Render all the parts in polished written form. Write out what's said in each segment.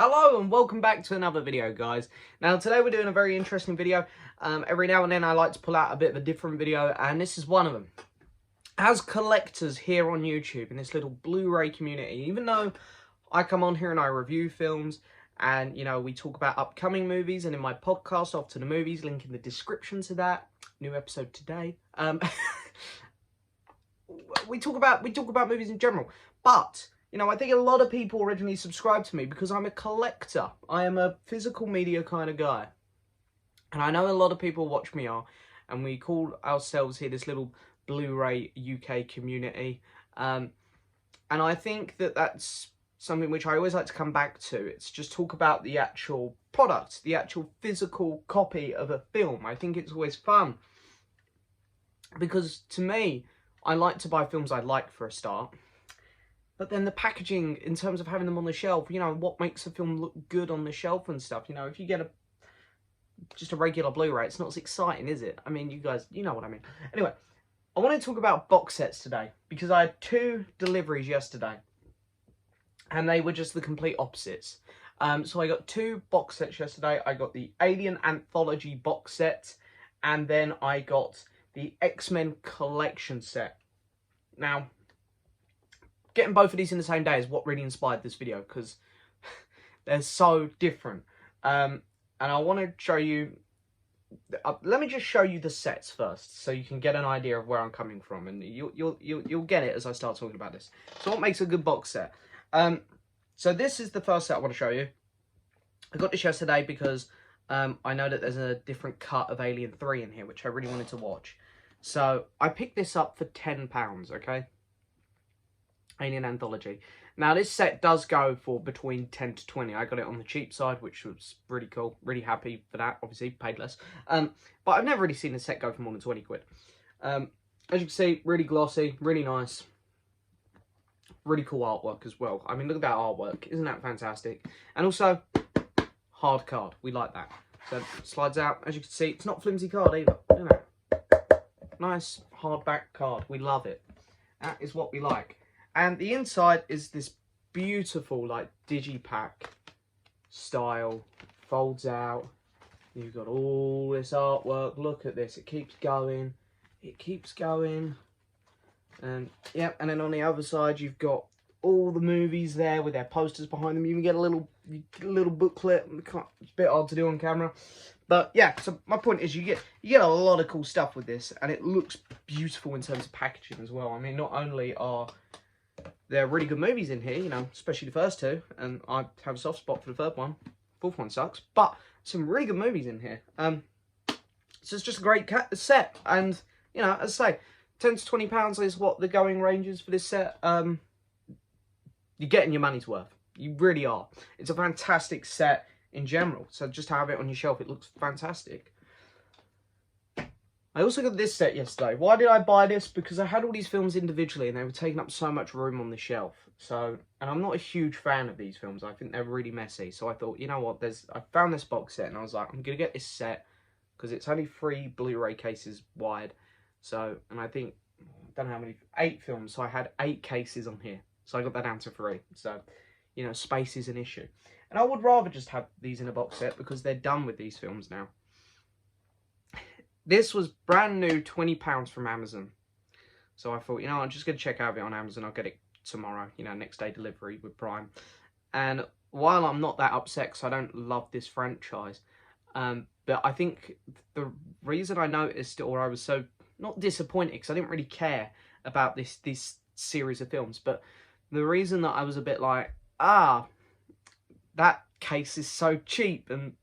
Hello and welcome back to another video, guys. Now today we're doing a very interesting video. Every now and then I like to pull out a bit of a different video, and this is one of them. As collectors here on YouTube in this little Blu-ray community, even though I come on here and I review films and we talk about upcoming movies, and in my podcast Off to the Movies, link in the description to that, new episode today, we talk about movies in general, but I think a lot of people originally subscribed to me because I'm a collector. I am a physical media kind of guy. And I know a lot of people watch me are, and we call ourselves here this little Blu-ray UK community. And I think that that's something which I always like to come back to. It's just talk about the actual product, the actual physical copy of a film. I think it's always fun. Because to me, I like to buy films I like for a start. But then the packaging, in terms of having them on the shelf, what makes a film look good on the shelf and stuff. If you get just a regular Blu-ray, it's not as exciting, is it? I mean, you guys, you know what I mean. Anyway, I want to talk about box sets today because I had 2 deliveries yesterday, and they were just the complete opposites. So I got 2 box sets yesterday. I got the Alien Anthology box set, and then I got the XMen Collection set. Now, getting both of these in the same day is what really inspired this video, because they're so different. And I want to show you, let me just show you the sets first, so you can get an idea of where I'm coming from, and you'll get it as I start talking about this. So what makes a good box set? So this is the first set I want to show you. I got this yesterday because I know that there's a different cut of Alien 3 in here, which I really wanted to watch. So I picked this up for £10, okay? Alien Anthology. Now this set does go for between 10 to 20. I got it on the cheap side, which was really cool. Really happy for that. Obviously paid less. But I've never really seen a set go for more than 20 quid. As you can see, really glossy, really nice. Really cool artwork as well. I mean, look at that artwork. Isn't that fantastic? And also, hard card. We like that. So it slides out. As you can see, it's not flimsy card either. Isn't it? Nice hardback card. We love it. That is what we like. And the inside is this beautiful, like, digipack style. Folds out. You've got all this artwork. Look at this. It keeps going. It keeps going. And, yeah, and then on the other side, you've got all the movies there with their posters behind them. You can get a little booklet. It's a bit hard to do on camera. But, yeah, so my point is you get a lot of cool stuff with this. And it looks beautiful in terms of packaging as well. I mean, not only are there are really good movies in here, especially the first 2, and I have a soft spot for the 3rd one. 4th one sucks, but some really good movies in here. So it's just a great set, and as I say, £10 to £20 is what the going range is for this set. You're getting your money's worth. You really are. It's a fantastic set in general. So just to have it on your shelf, it looks fantastic. I also got this set yesterday. Why did I buy this? Because I had all these films individually and they were taking up so much room on the shelf. So, and I'm not a huge fan of these films. I think they're really messy. So I thought, you know what, I found this box set and I was like, I'm going to get this set because it's only 3 Blu-ray cases wide. So, and I think, I don't know how many, 8 films. So I had 8 cases on here. So I got that down to 3. So, space is an issue. And I would rather just have these in a box set because they're done with these films now. This was brand new, £20 from Amazon. So I thought, I'm just going to check out of it on Amazon. I'll get it tomorrow, next day delivery with Prime. And while I'm not that upset because I don't love this franchise, but I think the reason I noticed, or I was so, not disappointed, because I didn't really care about this series of films, but the reason that I was a bit like, that case is so cheap and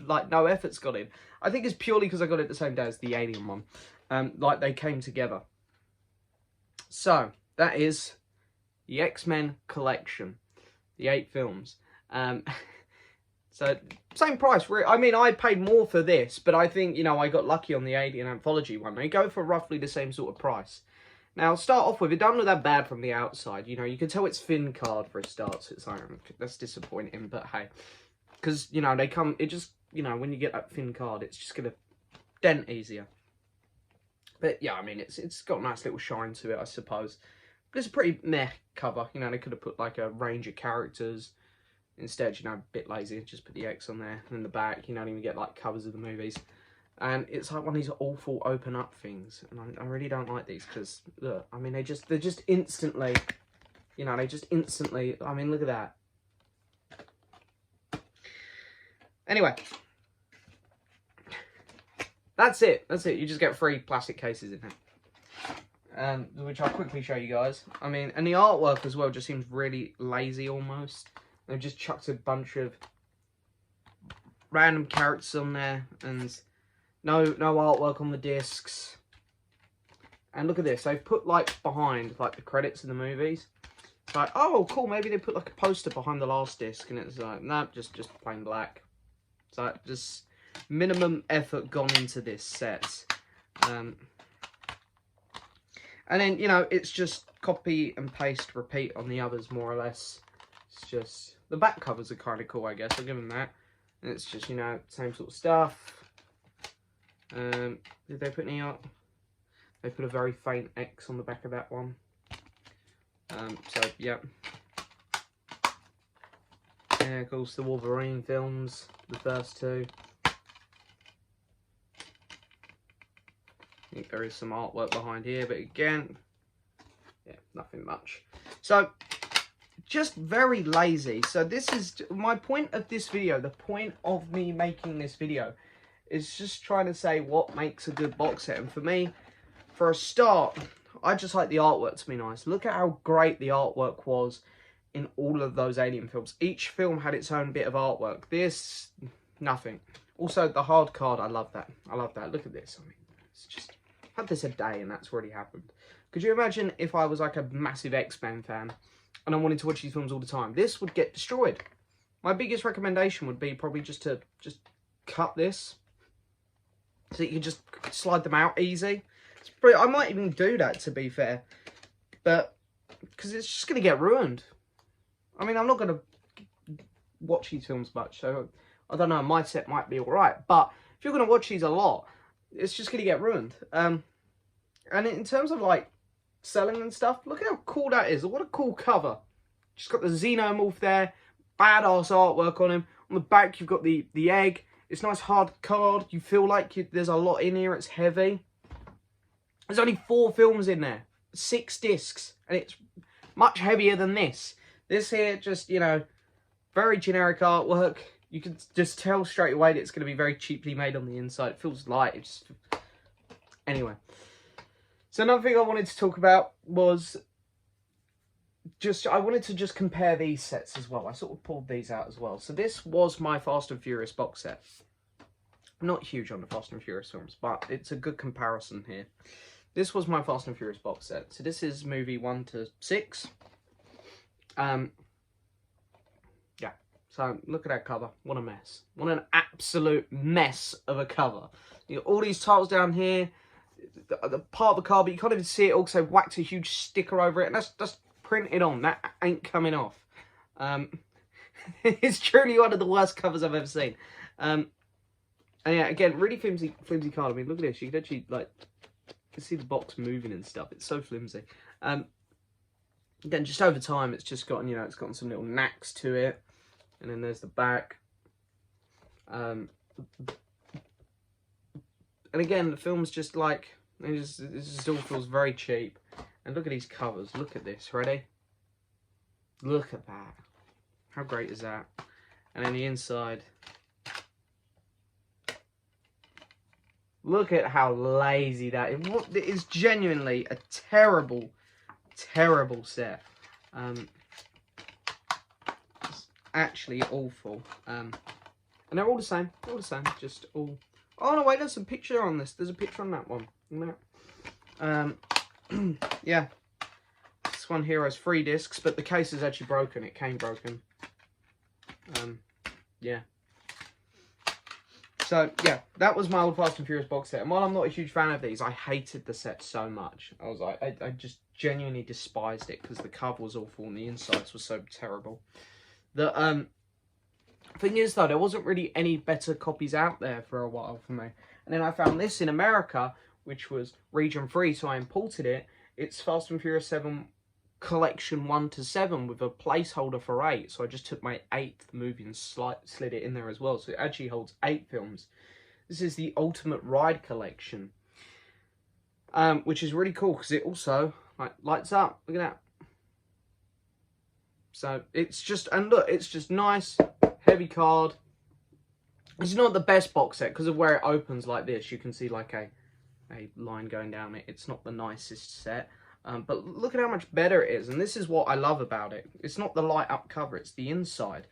like no effort's got in, I think it's purely because I got it the same day as the Alien one. Like they came together. So that is the X-Men Collection, the 8 films. So same price. I mean, I paid more for this, but I think I got lucky on the Alien Anthology one. They go for roughly the same sort of price. Now, start off with, it doesn't look that bad from the outside. You can tell it's thin card for a start. So it's like, that's disappointing, but hey. Because, they come, it just, when you get that thin card, it's just going to dent easier. But, yeah, I mean, it's got a nice little shine to it, I suppose. But it's a pretty meh cover. They could have put, like, a range of characters. Instead, you know, a bit lazy, just put the X on there. And in the back, you don't even get like covers of the movies. And it's like one of these awful open up things. And I really don't like these because, look, I mean, they're just instantly, you know, I mean, look at that. Anyway. That's it. You just get 3 plastic cases in there. Which I'll quickly show you guys. I mean, and the artwork as well just seems really lazy almost. They've just chucked a bunch of random characters on there and no artwork on the discs. And look at this. They've put like behind like the credits of the movies. It's like, oh cool, maybe they put like a poster behind the last disc, and it's like, no, just plain black. It's like just minimum effort gone into this set. And then, you know, it's just copy and paste, repeat on the others, more or less. It's just, the back covers are kind of cool, I guess, I'll give them that. And it's just, you know, same sort of stuff. Did they put any art? They put a very faint X on the back of that one. So, yeah. Yeah, of course, the Wolverine films, the first 2. I think there is some artwork behind here, but again, yeah, nothing much. So, just very lazy. So this is my point of this video. The point of me making this video is just trying to say what makes a good box set. And for me, for a start, I just like the artwork to be nice. Look at how great the artwork was in all of those Alien films. Each film had its own bit of artwork. This, nothing. Also, the hard card, I love that. I love that. Look at this. I mean, it's just, I've had this a day and that's already happened. Could you imagine if I was like a massive XMen fan and I wanted to watch these films all the time? This would get destroyed. My biggest recommendation would be probably just to cut this so you can just slide them out easy. It's pretty, I might even do that, to be fair, but because it's just going to get ruined. I mean, I'm not going to watch these films much, so I don't know, my set might be alright, but if you're going to watch these a lot, it's just going to get ruined. And in terms of like selling and stuff, look at how cool that is. What a cool cover. Just got the Xenomorph there, badass artwork on him. On the back, you've got the egg. It's nice hard card. You feel like there's a lot in here. It's heavy. There's only 4 films in there, 6 discs, and it's much heavier than this. This here, just, you know, very generic artwork. You can just tell straight away that it's going to be very cheaply made on the inside. It feels light. It's just... Anyway. So another thing I wanted to talk about was I wanted to just compare these sets as well. I sort of pulled these out as well. So this was my Fast and Furious box set. I'm not huge on the Fast and Furious films, but it's a good comparison here. This was my Fast and Furious box set. So this is movie 1 to 6. Yeah. So look at that cover. What a mess. What an absolute mess of a cover. You know, all these titles down here. The part of the car, but you can't even see it. Also whacked a huge sticker over it, and that's printed on. That ain't coming off. It's truly one of the worst covers I've ever seen. And yeah, again, really flimsy card. I mean, look at this. You can actually like see the box moving and stuff. It's so flimsy. Again, just over time, it's just gotten, you know, it's gotten some little knacks to it, and then there's the back. And again, the film's just like, it just all feels very cheap. And look at these covers. Look at this. Ready? Look at that. How great is that? And then the inside. Look at how lazy that is. It is genuinely a terrible, terrible set. It's actually awful. And they're all the same. All the same. Just all... Oh, no, wait, there's a picture on this. There's a picture on that one. Yeah. This one here has 3 discs, but the case is actually broken. It came broken. Yeah. So, yeah, that was my old Fast and Furious box set. And while I'm not a huge fan of these, I hated the set so much. I was like, I just genuinely despised it because the cover was awful and the insides were so terrible. The, thing is, though, there wasn't really any better copies out there for a while for me. And then I found this in America, which was region free, so I imported it. It's Fast and Furious 7 collection 1 to 7 with a placeholder for 8. So I just took my 8th movie and slid it in there as well. So it actually holds 8 films. This is the Ultimate Ride Collection, which is really cool because it also lights up. Look at that. So it's just, and look, it's just nice, heavy card. It's not the best box set because of where it opens like this. You can see like a line going down it. It's not the nicest set. But look at how much better it is. And this is what I love about it. It's not the light up cover, it's the inside.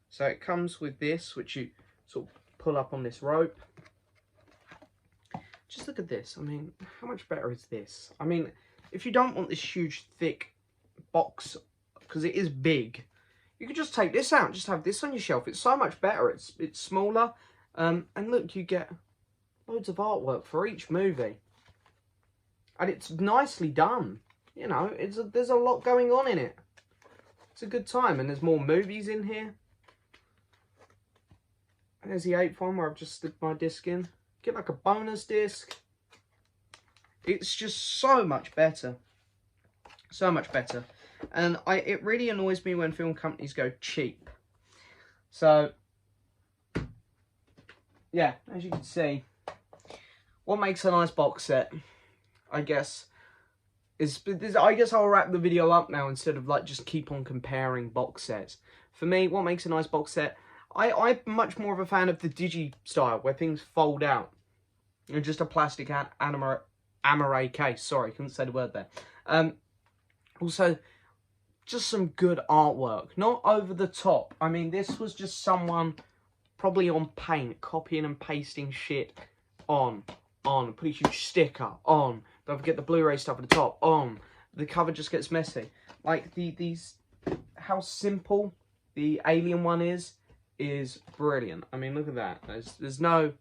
So it comes with this, which you sort of pull up on this rope. Just look at this. I mean, how much better is this? I mean, if you don't want this huge, thick box, because it is big, you could just take this out and just have this on your shelf. It's so much better. It's smaller. And look, you get loads of artwork for each movie. And it's nicely done. You know, there's a lot going on in it. It's a good time. And there's more movies in here. And there's the 8th one where I've just slipped my disc in. Get like a bonus disc. It's just so much better. So much better. And it really annoys me when film companies go cheap. So, yeah, as you can see, what makes a nice box set, I guess, I guess I'll wrap the video up now instead of like just keep on comparing box sets. For me, what makes a nice box set, I'm much more of a fan of the digi style where things fold out. And just a plastic amaray case. Sorry, couldn't say the word there. Also, just some good artwork. Not over the top. I mean, this was just someone probably on paint, copying and pasting shit on. Put a huge sticker on. Don't forget the Blu Ray stuff at the top. On. The cover just gets messy. Like, how simple the Alien one is brilliant. I mean, look at that. There's no,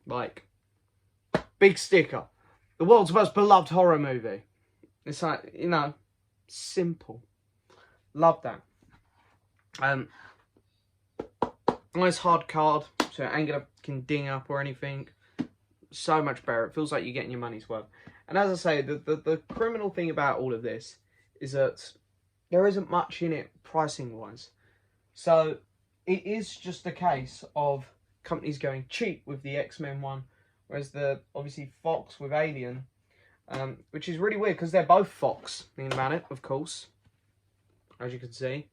like, big sticker. The world's most beloved horror movie. It's like, you know, simple. Love that. Nice hard card, so it ain't gonna ding up or anything. So much better. It feels like you're getting your money's worth. And as I say, the criminal thing about all of this is that there isn't much in it pricing wise. So it is just a case of companies going cheap with the X-Men one, whereas obviously Fox with Alien, which is really weird because they're both Fox, thinking about it, of course, as you can see,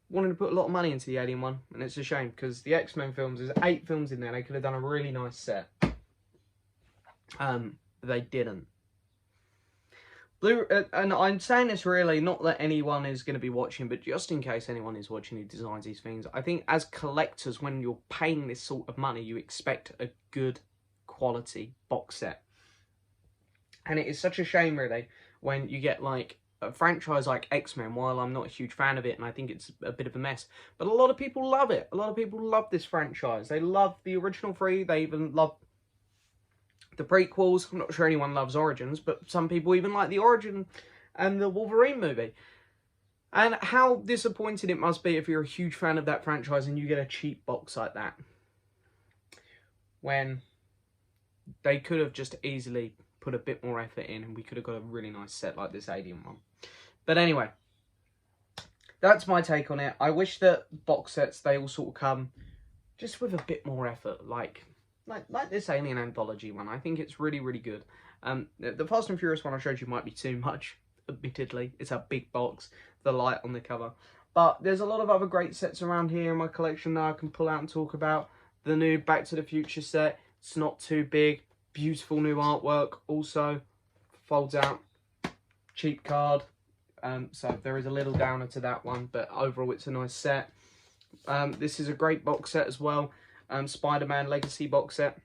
wanted to put a lot of money into the Alien one, and it's a shame because the X-Men films, there's 8 films in there, they could have done a really nice set. They didn't. And I'm saying this really, not that anyone is going to be watching, but just in case anyone is watching who designs these things, I think as collectors, when you're paying this sort of money, you expect a good quality box set. And it is such a shame, really, when you get, like, a franchise like X-Men, while I'm not a huge fan of it, and I think it's a bit of a mess, but a lot of people love it. A lot of people love this franchise. They love the original 3. They even love the prequels. I'm not sure anyone loves Origins, but some people even like the Origin and the Wolverine movie. And how disappointed it must be if you're a huge fan of that franchise and you get a cheap box like that, when they could have just easily put a bit more effort in and we could have got a really nice set like this Alien one. But anyway, that's my take on it. I wish that box sets, they all sort of come just with a bit more effort, like this Alien Anthology one. I think it's really, really good. The Fast and Furious one I showed you might be too much, admittedly. It's a big box, the light on the cover. But there's a lot of other great sets around here in my collection that I can pull out and talk about. The new Back to the Future set, it's not too big. Beautiful new artwork. Also, folds out. Cheap card. So there is a little downer to that one, but overall it's a nice set. This is a great box set as well. Spider-Man Legacy box set.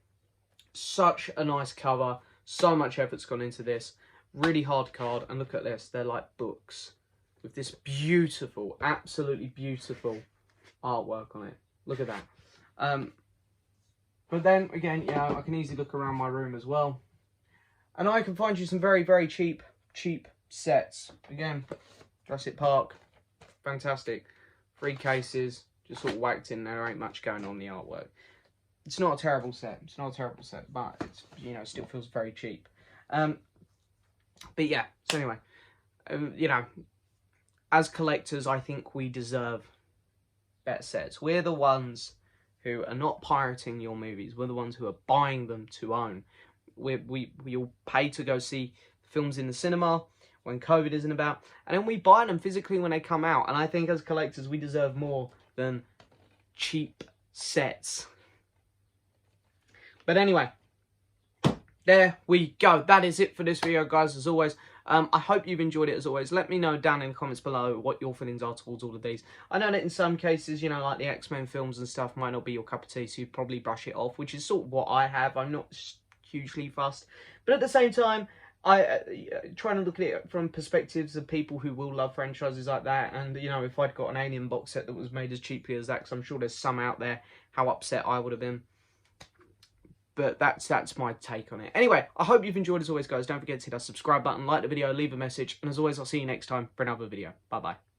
Such a nice cover. So much effort's gone into this. Really hard card. And look at this. They're like books with this beautiful, absolutely beautiful artwork on it. Look at that. But then, again, yeah, I can easily look around my room as well. And I can find you some very, very cheap sets. Again, Jurassic Park. Fantastic. 3 cases. Just sort of whacked in there. Ain't much going on in the artwork. It's not a terrible set. It's not a terrible set, but it's, you know, still feels very cheap. But yeah, so anyway, you know, as collectors, I think we deserve better sets. We're the ones who are not pirating your movies. We're the ones who are buying them to own. We all pay to go see films in the cinema when COVID isn't about, and then we buy them physically when they come out. And I think as collectors, we deserve more than cheap sets. But anyway, there we go. That is it for this video, guys, as always. I hope you've enjoyed it, as always. Let me know down in the comments below what your feelings are towards all of these. I know that in some cases, you know, like the X-Men films and stuff might not be your cup of tea, so you'd probably brush it off, which is sort of what I have. I'm not hugely fussed. But at the same time, I trying to look at it from perspectives of people who will love franchises like that. And, you know, if I'd got an Alien box set that was made as cheaply as that, because I'm sure there's some out there, how upset I would have been. But that's my take on it. Anyway, I hope you've enjoyed as always, guys. Don't forget to hit that subscribe button, like the video, leave a message. And as always, I'll see you next time for another video. Bye-bye.